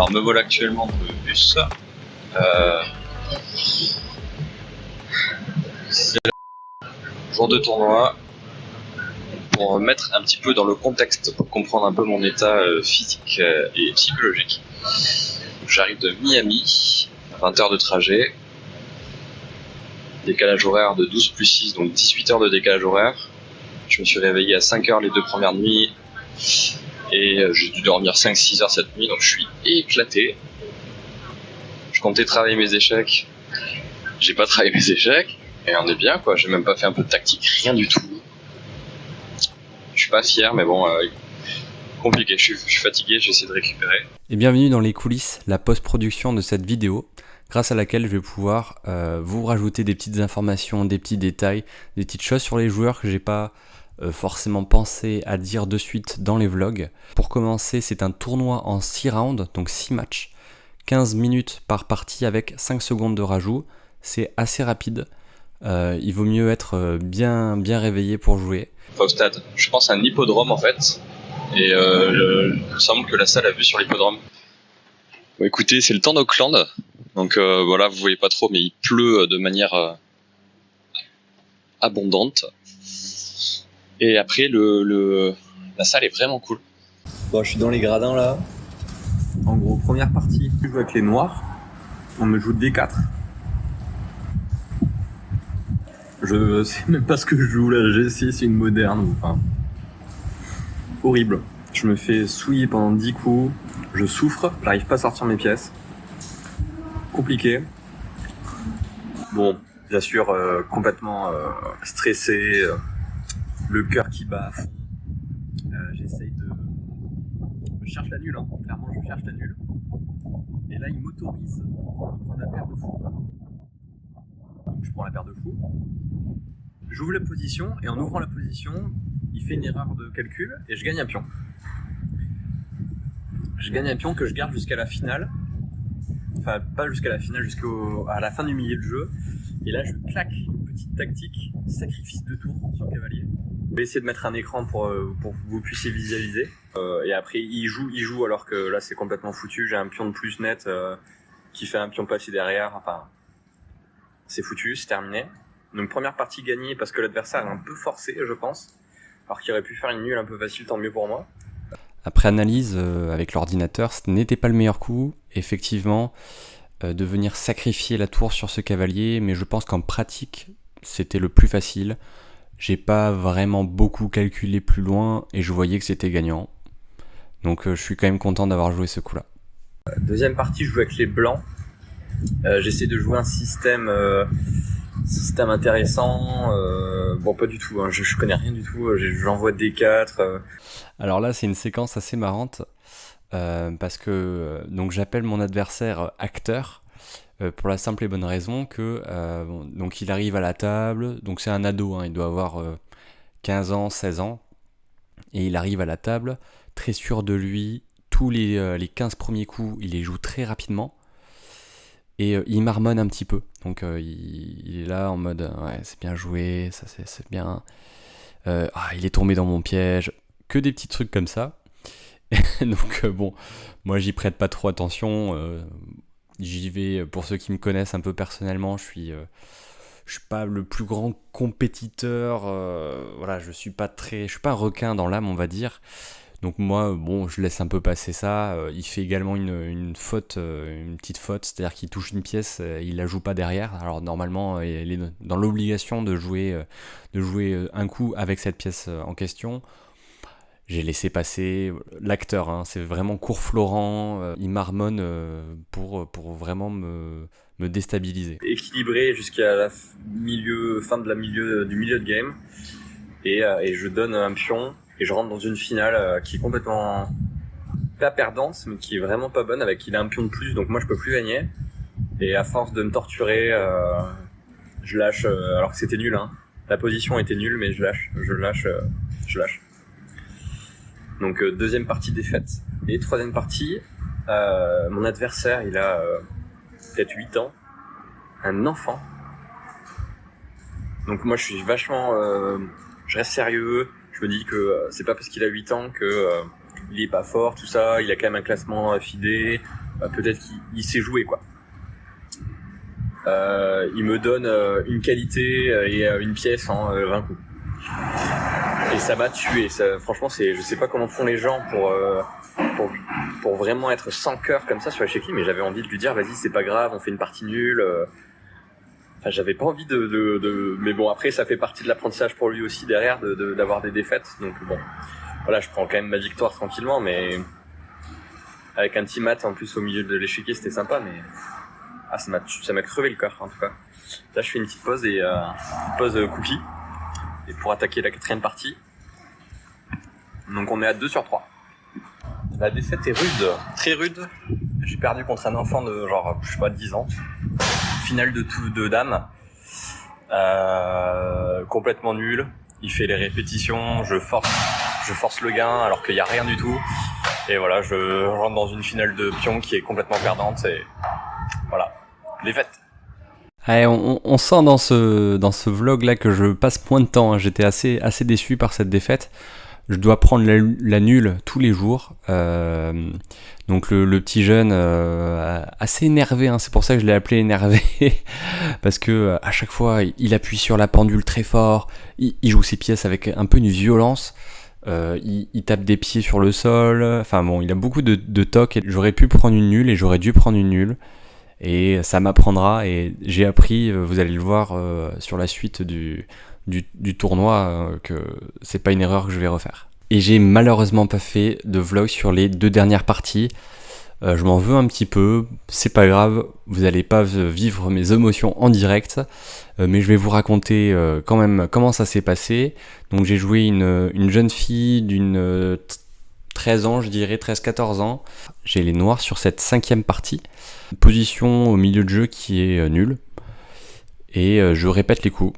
Alors me voilà actuellement dans le bus. C'est le jour de tournoi. Pour mettre un petit peu dans le contexte, pour comprendre un peu mon état physique et psychologique. J'arrive de Miami, 20 heures de trajet, décalage horaire de 12 plus 6, donc 18 heures de décalage horaire. Je me suis réveillé à 5 heures les 2 premières nuits et j'ai dû dormir 5-6 heures cette nuit, donc je suis éclaté. Je comptais travailler mes échecs, j'ai pas travaillé mes échecs, et on est bien quoi, j'ai même pas fait un peu de tactique, rien du tout. Je suis pas fier, mais bon, compliqué, je suis fatigué, j'essaie de récupérer. Et bienvenue dans les coulisses, la post-production de cette vidéo, grâce à laquelle je vais pouvoir vous rajouter des petites informations, des petits détails, des petites choses sur les joueurs que j'ai pas forcément pensé à dire de suite dans les vlogs. Pour commencer, c'est un tournoi en 6 rounds, donc 6 matchs, 15 minutes par partie avec 5 secondes de rajout. C'est assez rapide, il vaut mieux être bien réveillé pour jouer. Au stade, je pense à un hippodrome en fait, et il me semble que la salle a vue sur l'hippodrome. Bon, écoutez, c'est le temps d'Auckland, donc voilà, vous voyez pas trop, mais il pleut de manière abondante. Et après, la salle est vraiment cool. Bon, je suis dans les gradins là. En gros, première partie, je joue avec les noirs. On me joue D4. Je sais même pas ce que je joue là. G6, une moderne. Enfin, horrible. Je me fais souiller pendant 10 coups. Je souffre. J'arrive pas à sortir mes pièces. Compliqué. Bon, bien sûr, complètement stressé. Le cœur qui bat à fond. J'essaye de. Je cherche la nulle, hein. Clairement, je cherche la nulle. Et là, il m'autorise à prendre la paire de fou. Donc, je prends la paire de fou. J'ouvre la position, et en ouvrant la position, il fait une erreur de calcul, et je gagne un pion. Je gagne un pion que je garde jusqu'à la finale. Enfin, pas jusqu'à la finale, jusqu'à la fin du milieu de jeu. Et là, je claque une petite tactique, sacrifice de tour sur cavalier. Je vais essayer de mettre un écran pour que vous puissiez visualiser. Et après, il joue alors que là, c'est complètement foutu. J'ai un pion de plus net qui fait un pion passé derrière. Enfin, c'est foutu, c'est terminé. Donc, première partie gagnée parce que l'adversaire est un peu forcé, je pense. Alors qu'il aurait pu faire une nulle un peu facile, tant mieux pour moi. Après analyse avec l'ordinateur, ce n'était pas le meilleur coup, effectivement, de venir sacrifier la tour sur ce cavalier, mais je pense qu'en pratique, c'était le plus facile. J'ai pas vraiment beaucoup calculé plus loin et je voyais que c'était gagnant. Donc je suis quand même content d'avoir joué ce coup-là. Deuxième partie, je joue avec les blancs. J'essaie de jouer un système intéressant. Bon, pas du tout, hein. Je connais rien du tout. J'envoie D4. Alors là, c'est une séquence assez marrante parce que donc j'appelle mon adversaire acteur pour la simple et bonne raison que donc il arrive à la table. Donc c'est un ado, hein, il doit avoir 15 ans, 16 ans. Et il arrive à la table, très sûr de lui. Tous les 15 premiers coups, il les joue très rapidement. Et il marmonne un petit peu. Donc il est là en mode ouais, c'est bien joué, ça c'est bien. Il est tombé dans mon piège. Que des petits trucs comme ça. Donc bon, moi j'y prête pas trop attention. J'y vais, pour ceux qui me connaissent un peu personnellement, je suis pas le plus grand compétiteur. Voilà, je suis pas un requin dans l'âme, on va dire. Donc moi, bon, je laisse un peu passer ça. Il fait également une faute, une petite faute, c'est-à-dire qu'il touche une pièce, il la joue pas derrière. Alors normalement, il est dans l'obligation de jouer un coup avec cette pièce en question. J'ai laissé passer l'acteur, hein, c'est vraiment court Florent, il marmonne pour vraiment me déstabiliser. Équilibré jusqu'à la fin du milieu de game. Et je donne un pion et je rentre dans une finale qui est complètement pas perdante, mais qui est vraiment pas bonne, avec il a un pion de plus, donc moi je peux plus gagner. Et à force de me torturer, je lâche, alors que c'était nul, hein. La position était nulle, mais je lâche. Donc deuxième partie défaite. Et troisième partie, mon adversaire, il a peut-être 8 ans, un enfant. Donc moi je suis vachement, je reste sérieux. Je me dis que c'est pas parce qu'il a 8 ans que il est pas fort, tout ça. Il a quand même un classement FIDE. peut-être qu'il sait jouer, quoi. Il me donne une qualité et une pièce en 20 coups. Et ça m'a tué. Franchement, je sais pas comment font les gens pour vraiment être sans cœur comme ça sur l'échiquier, mais j'avais envie de lui dire, vas-y, c'est pas grave, on fait une partie nulle. Enfin, j'avais pas envie mais bon, après, ça fait partie de l'apprentissage pour lui aussi derrière, d'avoir des défaites. Donc bon, voilà, je prends quand même ma victoire tranquillement, mais avec un petit mat en plus au milieu de l'échiquier, c'était sympa, mais ça m'a crevé le cœur en tout cas. Là, je fais une petite pause et cookie, et pour attaquer la 4e partie. Donc on est à 2/3. La défaite est rude, très rude. J'ai perdu contre un enfant de genre, je sais pas, 10 ans. Finale de dames. Complètement nul. Il fait les répétitions, je force le gain alors qu'il n'y a rien du tout. Et voilà, je rentre dans une finale de pion qui est complètement perdante. Et voilà, défaite. Ouais, on sent dans ce vlog là que je passe moins de temps, hein. J'étais assez déçu par cette défaite. Je dois prendre la nulle tous les jours. Donc le petit jeune assez énervé, hein. C'est pour ça que je l'ai appelé énervé. Parce que à chaque fois il appuie sur la pendule très fort, il joue ses pièces avec un peu une violence. Il tape des pieds sur le sol. Enfin bon, il a beaucoup de tocs. Et j'aurais pu prendre une nulle et j'aurais dû prendre une nulle. Et ça m'apprendra, et j'ai appris, vous allez le voir sur la suite du tournoi, que c'est pas une erreur que je vais refaire. Et j'ai malheureusement pas fait de vlog sur les 2 dernières parties. Je m'en veux un petit peu, c'est pas grave, vous allez pas vivre mes émotions en direct, mais je vais vous raconter quand même comment ça s'est passé. Donc j'ai joué une jeune fille d'une 13 ans, je dirais 13-14 ans. J'ai les noirs sur cette 5e partie. Position au milieu de jeu qui est nulle. Et je répète les coups.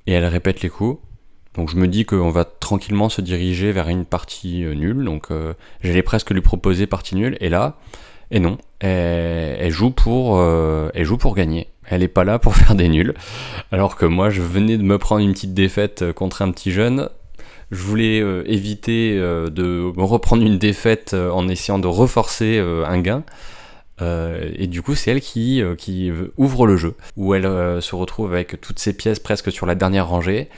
Et elle répète les coups. Donc je me dis qu'on va tranquillement se diriger vers une partie nulle. Donc j'allais presque lui proposer partie nulle. Et là, non. Elle joue pour gagner. Elle est pas là pour faire des nuls. Alors que moi, je venais de me prendre une petite défaite contre un petit jeune. Je voulais éviter de me reprendre une défaite en essayant de reforcer un gain. Et du coup, c'est elle qui ouvre le jeu, où elle se retrouve avec toutes ses pièces presque sur la dernière rangée.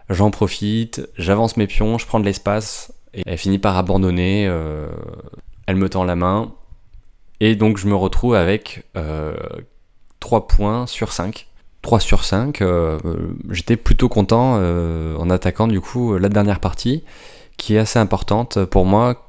J'en profite, j'avance mes pions, je prends de l'espace, et elle finit par abandonner. Elle me tend la main, et donc je me retrouve avec 3 points sur 5. 3 sur 5, j'étais plutôt content en attaquant du coup la dernière partie, qui est assez importante pour moi,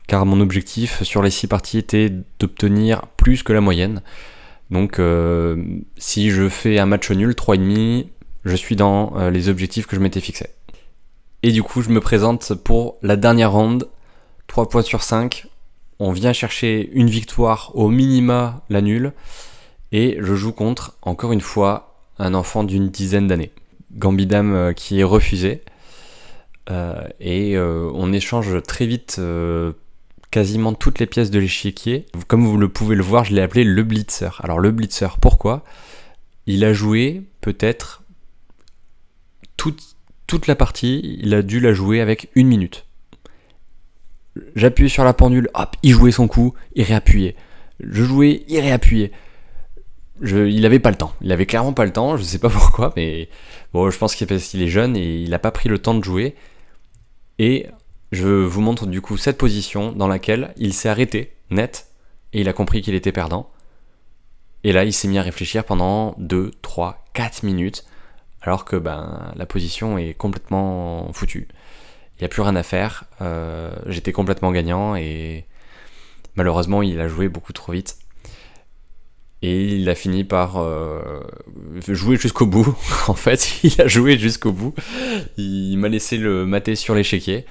car mon objectif sur les 6 parties était d'obtenir plus que la moyenne. Donc si je fais un match nul, 3,5, je suis dans les objectifs que je m'étais fixés. Et du coup je me présente pour la dernière round, 3 points sur 5, on vient chercher une victoire, au minima la nulle, et je joue contre, encore une fois, un enfant d'une 10aine d'années. Gambidam qui est refusé, et on échange très vite quasiment toutes les pièces de l'échiquier. Comme vous pouvez le voir, je l'ai appelé le blitzer. Alors le blitzer, pourquoi ? Il a joué peut-être toute la partie, il a dû la jouer avec 1 minute. J'appuyais sur la pendule, hop, il jouait son coup, il réappuyait. Je jouais, il réappuyait. Il avait pas le temps, il avait clairement pas le temps, je sais pas pourquoi, mais bon, je pense qu'il est jeune et il a pas pris le temps de jouer. Et je vous montre du coup cette position dans laquelle il s'est arrêté, net, et il a compris qu'il était perdant. Et là, il s'est mis à réfléchir pendant 2, 3, 4 minutes, alors que la position est complètement foutue. Il n'y a plus rien à faire, j'étais complètement gagnant, et malheureusement, il a joué beaucoup trop vite. Et il a fini par jouer jusqu'au bout. En fait, il a joué jusqu'au bout. Il m'a laissé le mater sur l'échiquier,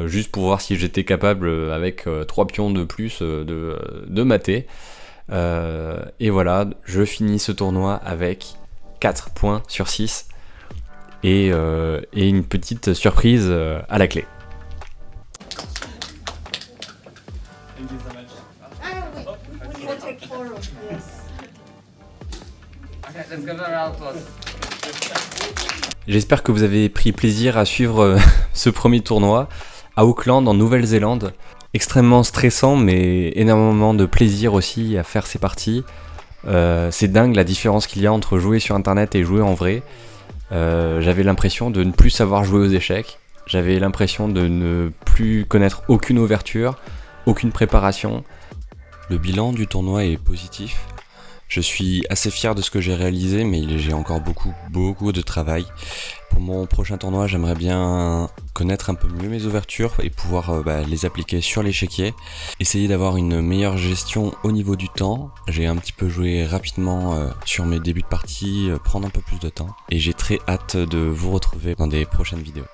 juste pour voir si j'étais capable, avec 3 pions de plus, de mater. Et voilà, je finis ce tournoi avec 4 points sur 6. Et une petite surprise à la clé. J'espère que vous avez pris plaisir à suivre ce premier tournoi à Auckland en Nouvelle-Zélande. extrêmement stressant, mais énormément de plaisir aussi à faire ces parties. C'est dingue la différence qu'il y a entre jouer sur internet et jouer en vrai. J'avais l'impression de ne plus savoir jouer aux échecs. J'avais l'impression de ne plus connaître aucune ouverture, aucune préparation. Le bilan du tournoi est positif. Je suis assez fier de ce que j'ai réalisé, mais j'ai encore beaucoup de travail. Pour mon prochain tournoi, j'aimerais bien connaître un peu mieux mes ouvertures et pouvoir les appliquer sur l'échiquier. Essayer d'avoir une meilleure gestion au niveau du temps. J'ai un petit peu joué rapidement sur mes débuts de partie, prendre un peu plus de temps. Et j'ai très hâte de vous retrouver dans des prochaines vidéos.